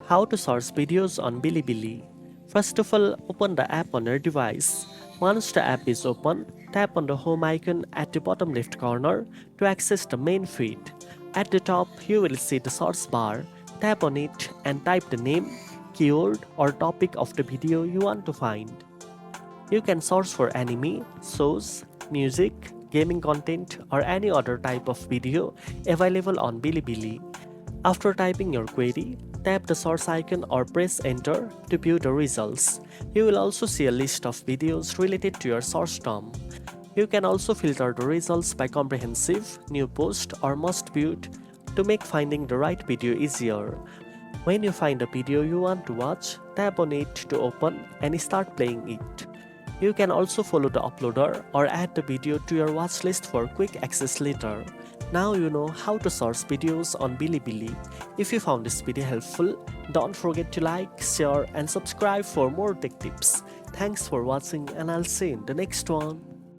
How to source videos on Bilibili. First of all, open the app on your device. Once the app is open, tap on the home icon at the bottom left corner to access the main feed. At the top, you will see the source bar. Tap on it and type the name, keyword, or topic of the video you want to find. You can search for anime, shows, music, gaming content, or any other type of video available on Bilibili. After typing your query, tap the source icon or press enter to view the results. You will also see a list of videos related to your search term. You can also filter the results by comprehensive, new post, or most viewed to make finding the right video easier. When you find a video you want to watch, tap on it to open and start playing it. You can also follow the uploader or add the video to your watch list for quick access later. Now you know how to source videos on Bilibili. If you found this video helpful, don't forget to like, share and subscribe for more tech tips. Thanks for watching and I'll see you in the next one.